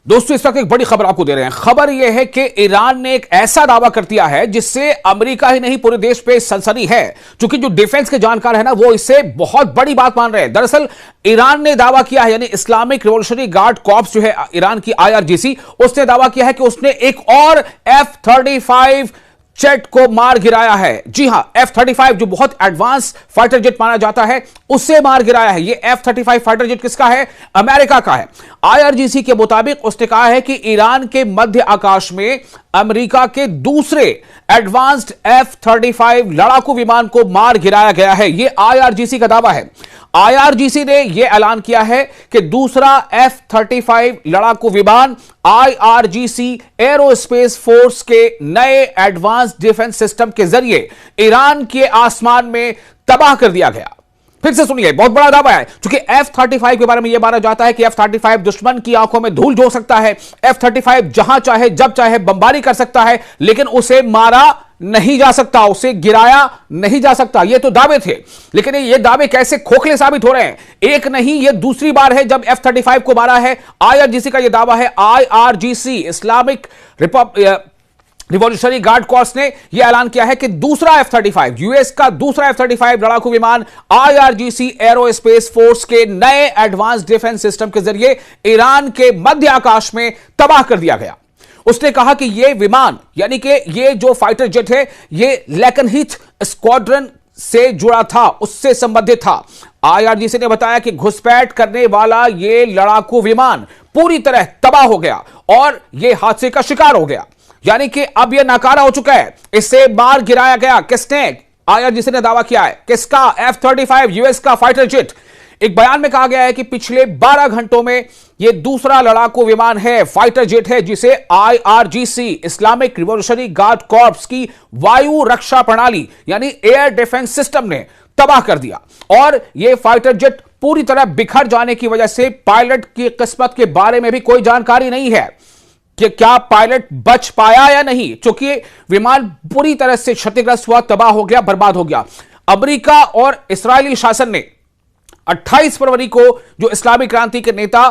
दोस्तों इस वक्त एक बड़ी खबर आपको दे रहे हैं। खबर यह है कि ईरान ने एक ऐसा दावा कर दिया है जिससे अमेरिका ही नहीं पूरे देश पे सनसनी है। क्योंकि जो डिफेंस के जानकार है ना, वो इसे बहुत बड़ी बात मान रहे हैं। दरअसल ईरान ने दावा किया है, यानी इस्लामिक रिवॉल्यूशनरी गार्ड कॉर्प्स जो है ईरान की IRGC, उसने दावा किया है कि उसने एक और F-35 जेट को मार गिराया है। जी हां, F-35 जो बहुत एडवांस फाइटर जेट माना जाता है, उससे मार गिराया है। ये F-35 फाइटर जेट किसका है? अमेरिका का है। IRGC के मुताबिक उसने कहा है कि ईरान के मध्य आकाश में अमेरिका के दूसरे एडवांस्ड F-35 लड़ाकू विमान को मार गिराया गया है। यह IRGC का दावा है। IRGC ने यह ऐलान किया है कि दूसरा F-35 लड़ाकू विमान IRGC एरोस्पेस फोर्स के नए एडवांस डिफेंस सिस्टम के जरिए ईरान के आसमान में तबाह कर दिया गया। फिर से सुनिए, बहुत बड़ा दावा है। क्योंकि F-35 के बारे में यह माना जाता है कि F-35 दुश्मन की आंखों में धूल झोंक सकता है। F-35 जहां चाहे जब चाहे बमबारी कर सकता है, लेकिन उसे मारा नहीं जा सकता, उसे गिराया नहीं जा सकता। ये तो दावे थे, लेकिन ये दावे कैसे खोखले साबित हो रहे हैं। एक नहीं, ये दूसरी बार है जब F-35 को मारा है। IRGC का यह दावा है। IRGC Islamic revolutionary guard corps ने यह ऐलान किया है कि दूसरा F-35 यूएस का दूसरा F-35 लड़ाकू विमान IRGC एरोस्पेस फोर्स के नए एडवांस डिफेंस सिस्टम के जरिए ईरान के मध्य आकाश में तबाह कर दिया गया। उसने कहा कि यह विमान, यानी कि यह जो फाइटर जेट है, यह लेकनहीथ स्क्वाड्रन से जुड़ा था, उससे संबंधित था। IRGC ने बताया कि घुसपैठ करने वाला यह लड़ाकू विमान पूरी तरह तबाह हो गया और यह हादसे का शिकार हो गया। यानी कि अब यह नाकारा हो चुका है, इसे मार गिराया गया। किसने? IRGC ने दावा किया है। किसका? F-35 यूएस का फाइटर जेट। एक बयान में कहा गया है कि पिछले 12 घंटों में यह दूसरा लड़ाकू विमान है, फाइटर जेट है, जिसे IRGC Islamic revolutionary guard corps की वायु रक्षा प्रणाली यानी एयर डिफेंस सिस्टम ने तबाह कर दिया। और यह फाइटर जेट पूरी तरह बिखर जाने की वजह से पायलट की किस्मत के बारे में भी कोई जानकारी नहीं है कि क्या पायलट बच पाया या नहीं, क्योंकि विमान पूरी तरह से क्षतिग्रस्त हुआ, तबाह हो गया, बर्बाद हो गया। अमेरिका और इस्राएली शासन ने 28 फरवरी को जो इस्लामिक क्रांति के नेता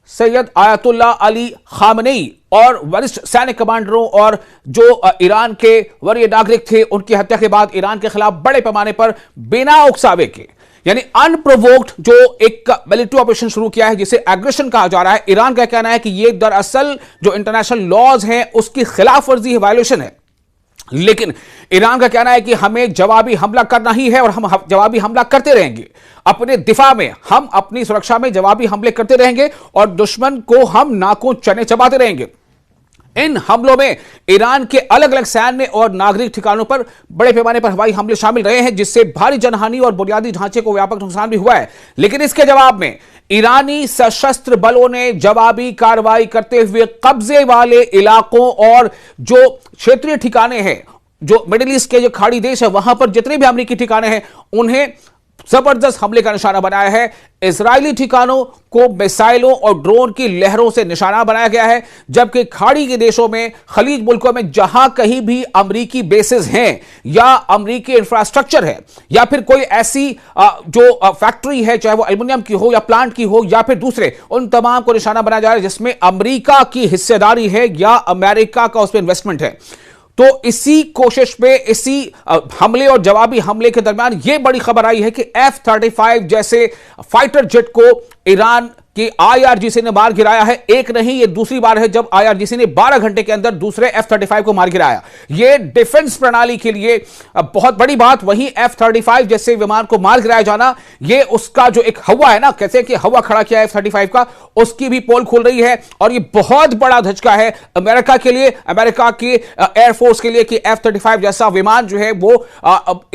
सैयद आयतुल्लाह अली खामनेई और वरिष्ठ सैन्य कमांडरों और जो ईरान के वरीय नागरिक थे, उनकी हत्या के बाद ईरान के खिलाफ बड़े पैमाने पर बिना उकसावे के, यानी अनप्रोवोक्ड जो एक मिलिट्री ऑपरेशन शुरू किया है, जिसे एग्रेशन कहा जा रहा है। ईरान का कहना है कि यह दरअसल जो इंटरनेशनल लॉज हैं उसकी खिलाफ वर्जी है, वायलेशन है। लेकिन ईरान का कहना है कि हमें जवाबी हमला करना ही है और हम जवाबी हमला करते रहेंगे। अपने दिफा में हम अपनी सुरक्षा में जवाबी हमले करते रहेंगे और दुश्मन को हम नाकों चने चबाते रहेंगे। इन हमलों में ईरान के अलग अलग सैन्य और नागरिक ठिकानों पर बड़े पैमाने पर हवाई हमले शामिल रहे हैं, जिससे भारी जनहानि और बुनियादी ढांचे को व्यापक नुकसान भी हुआ है। लेकिन इसके जवाब में ईरानी सशस्त्र बलों ने जवाबी कार्रवाई करते हुए कब्जे वाले इलाकों और जो क्षेत्रीय ठिकाने हैं, जो मिडिल ईस्ट के जो खाड़ी देश है, वहां पर जितने भी अमेरिकी ठिकाने हैं, उन्हें जबरदस्त हमले का निशाना बनाया है। इजरायली ठिकानों को मिसाइलों और ड्रोन की लहरों से निशाना बनाया गया है, जबकि खाड़ी के देशों में, खलीज मुल्कों में जहां कहीं भी अमेरिकी बेसेस हैं या अमेरिकी इंफ्रास्ट्रक्चर है या फिर कोई ऐसी जो फैक्ट्री है, चाहे वो एल्युमिनियम की हो या प्लांट की हो या फिर दूसरे, उन तमाम को निशाना बनाया जा रहा है जिसमें अमेरिका की हिस्सेदारी है या अमेरिका का उसमें इन्वेस्टमेंट है। तो इसी कोशिश में, इसी हमले और जवाबी हमले के दरमियान यह बड़ी खबर आई है कि F-35 जैसे फाइटर जेट को ईरान की IRGC ने मार गिराया है। एक नहीं, यह दूसरी बार है जब IRGC ने 12 घंटे के अंदर दूसरे F-35 को मार गिराया। यह डिफेंस प्रणाली के लिए बहुत बड़ी बात। वहीं F-35 जैसे विमान को मार गिराया जाना, यह उसका जो एक हवा है ना, कैसे कि हवा खड़ा किया F-35 का, उसकी भी पोल खुल रही है। और यह बहुत बड़ा धचका है अमेरिका के लिए, अमेरिका की एयरफोर्स के लिए कि F-35 जैसा विमान जो है वो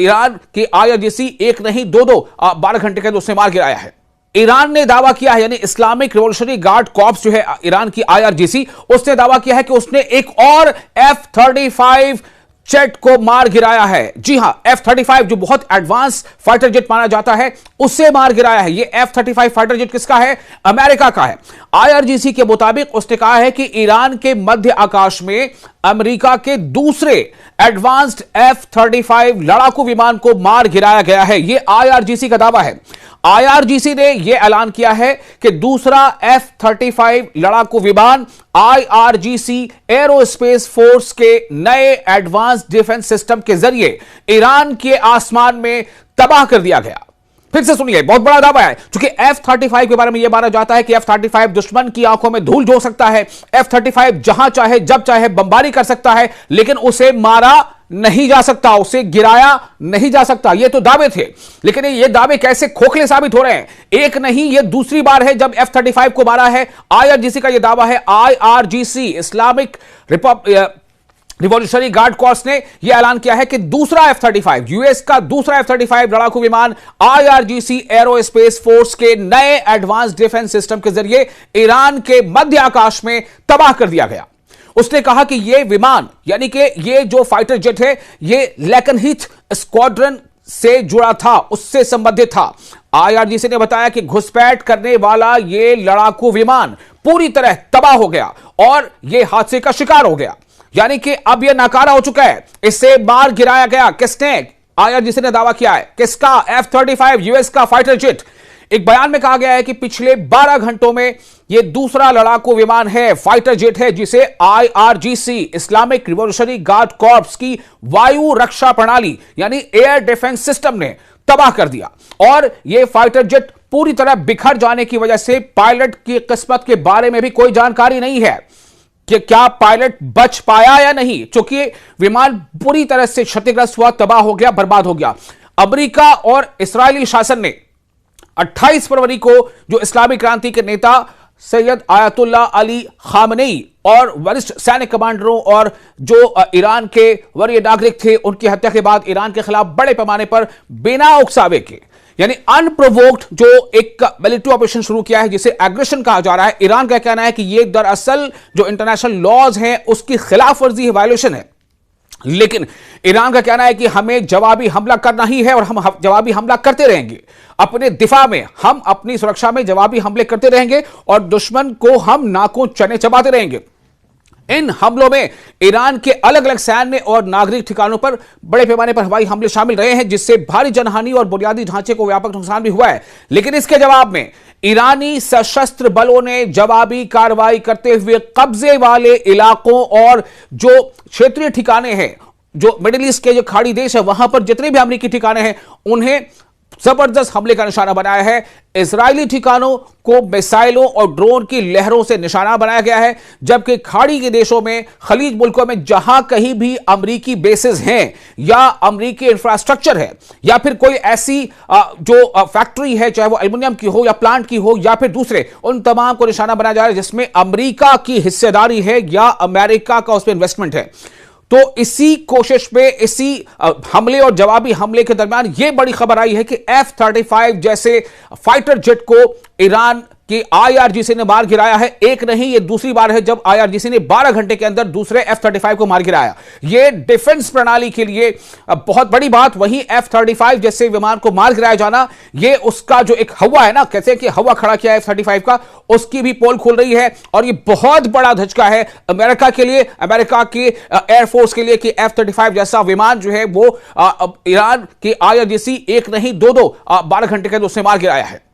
ईरान की IRGC एक नहीं, दो 12 घंटे के अंदर उसने मार गिराया है। ईरान ने दावा किया है, यानी इस्लामिक रिवॉल्यूशनरी गार्ड कॉर्प्स जो है ईरान की IRGC, उसने दावा किया है कि उसने एक और F-35 जेट को मार गिराया है। जी हां, F-35 जो बहुत एडवांस फाइटर जेट माना जाता है, उससे मार गिराया है। यह F-35 फाइटर जेट किसका है? अमेरिका का है। IRGC के मुताबिक उसने कहा है कि ईरान के मध्य आकाश में अमेरिका के दूसरे एडवांस्ड F-35 लड़ाकू विमान को मार गिराया गया है। यह IRGC का दावा है। आईआरजीसी ने यह ऐलान किया है कि दूसरा F-35 लड़ाकू विमान आईआरजीसी एरोस्पेस फोर्स के नए एडवांस डिफेंस सिस्टम के जरिए ईरान के आसमान में तबाह कर दिया गया। फिर से सुनिए, बहुत बड़ा दावा है, क्योंकि F-35 के बारे में यह माना जाता है कि F-35 दुश्मन की आंखों में धूल झोंक सकता है, F-35 जहां चाहे जब चाहे बमबारी कर सकता है, लेकिन उसे मारा नहीं जा सकता, उसे गिराया नहीं जा सकता। ये तो दावे थे, लेकिन ये दावे कैसे खोखले साबित हो रहे हैं। एक नहीं, ये दूसरी बार है जब F-35 को मारा है। आईआरजीसी का यह दावा है, IRGC Islamic revolutionary guard corps ने यह ऐलान किया है कि दूसरा F-35 यूएस का दूसरा F-35 लड़ाकू विमान आईआरजीसी एरोस्पेस फोर्स के नए एडवांस डिफेंस सिस्टम के जरिए ईरान के मध्य आकाश में तबाह कर दिया गया। उसने कहा कि यह विमान, यानी कि यह जो फाइटर जेट है, यह लैकनहीथ स्क्वाड्रन से जुड़ा था, उससे संबंधित था। आईआरजीसी ने बताया कि घुसपैठ करने वाला यह लड़ाकू विमान पूरी तरह तबाह हो गया और यह हादसे का शिकार हो गया, यानी कि अब यह नाकारा हो चुका है, इसे मार गिराया गया। किसने? आईआरजीसी ने दावा किया है। किसका? F-35 यूएस का फाइटर जेट। एक बयान में कहा गया है कि पिछले 12 घंटों में यह दूसरा लड़ाकू विमान है, फाइटर जेट है, जिसे IRGC Islamic revolutionary guard corps की वायु रक्षा प्रणाली यानी एयर डिफेंस सिस्टम ने तबाह कर दिया। और यह फाइटर जेट पूरी तरह बिखर जाने की वजह से पायलट की किस्मत के बारे में भी कोई जानकारी नहीं है कि क्या पायलट बच पाया या नहीं, क्योंकि विमान पूरी तरह से क्षतिग्रस्त हुआ, तबाह हो गया, बर्बाद हो गया। अमेरिका और इस्राएली शासन ने 28 फरवरी को जो इस्लामी क्रांति के नेता सैयद आयतुल्लाह अली खामनेई और वरिष्ठ सैन्य कमांडरों और जो ईरान के वरीय नागरिक थे, उनकी हत्या के बाद ईरान के खिलाफ बड़े पैमाने पर बिना उकसावे के, यानी अनप्रोवोक्ड जो एक मिलिट्री ऑपरेशन शुरू किया है, जिसे एग्रेशन कहा जा रहा है। ईरान का कहना है कि यह दरअसल जो इंटरनेशनल लॉज हैं उसकी खिलाफ वर्जी है, वायलेशन है। लेकिन ईरान का कहना है कि हमें जवाबी हमला करना ही है और हम जवाबी हमला करते रहेंगे। अपने दिफा में हम अपनी सुरक्षा में जवाबी हमले करते रहेंगे और दुश्मन को हम नाकों चने चबाते रहेंगे। इन हमलों में ईरान के अलग अलग सैन्य और नागरिक ठिकानों पर बड़े पैमाने पर हवाई हमले शामिल रहे हैं, जिससे भारी जनहानि और बुनियादी ढांचे को व्यापक नुकसान भी हुआ है। लेकिन इसके जवाब में ईरानी सशस्त्र बलों ने जवाबी कार्रवाई करते हुए कब्जे वाले इलाकों और जो क्षेत्रीय ठिकाने हैं, जो मिडिल ईस्ट के जो खाड़ी देश है, वहां पर जितने भी अमेरिकी ठिकाने हैं, उन्हें जबरदस्त हमले का निशाना बनाया है। इजरायली ठिकानों को मिसाइलों और ड्रोन की लहरों से निशाना बनाया गया है, जबकि खाड़ी के देशों में, खलीज मुल्कों में जहां कहीं भी अमेरिकी बेसेस हैं या अमेरिकी इंफ्रास्ट्रक्चर है या फिर कोई ऐसी जो फैक्ट्री है, चाहे वो एल्युमिनियम की हो या प्लांट की हो या फिर दूसरे, उन तमाम को निशाना बनाया जा रहा है जिसमें अमेरिका की हिस्सेदारी है या अमेरिका का उसमें इन्वेस्टमेंट है। तो इसी कोशिश में, इसी हमले और जवाबी हमले के दरमियान यह बड़ी खबर आई है कि F-35 जैसे फाइटर जेट को ईरान की आईआरजीसी ने मार गिराया है। एक नहीं, यह दूसरी बार है जब आईआरजीसी ने 12 घंटे के अंदर दूसरे F-35 को मार गिराया। यह डिफेंस प्रणाली के लिए बहुत बड़ी बात। वहीं F-35 जैसे विमान को मार गिराया जाना, यह उसका जो एक हवा है ना, कैसे कि हवा खड़ा किया है F-35 का, उसकी भी पोल खुल रही है। और यह बहुत बड़ा धचका है अमेरिका के लिए, अमेरिका की एयरफोर्स के लिए कि F-35 जैसा विमान जो है वो ईरान की आईआरजीसी एक नहीं, दो 12 घंटे के अंदर उसने मार गिराया है।